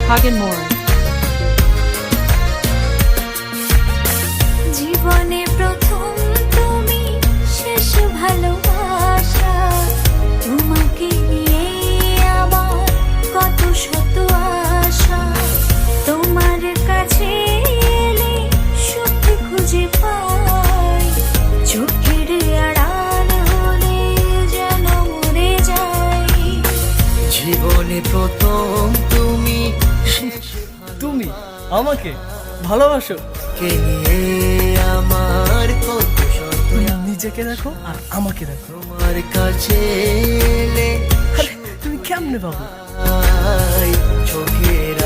Hagen Moore. জীবনে প্রথম তুমি, শেষ ভালোবাসা, তোমাকে নিয়ে আমার কত শত আশা, তোমার কাছে এলে সুখ খুঁজে পাই, চোখের আড়াল হলে যেন মরে যাই। জীবনে প্রথম তুমি তুমি আমাকে ভালোবাসো? কে নিয়ে আমার কত শত নিজেকে দেখো আর আমাকে দেখো। তোমার কাছে এলে আরে তুমি কেমনে পাবো? চোখের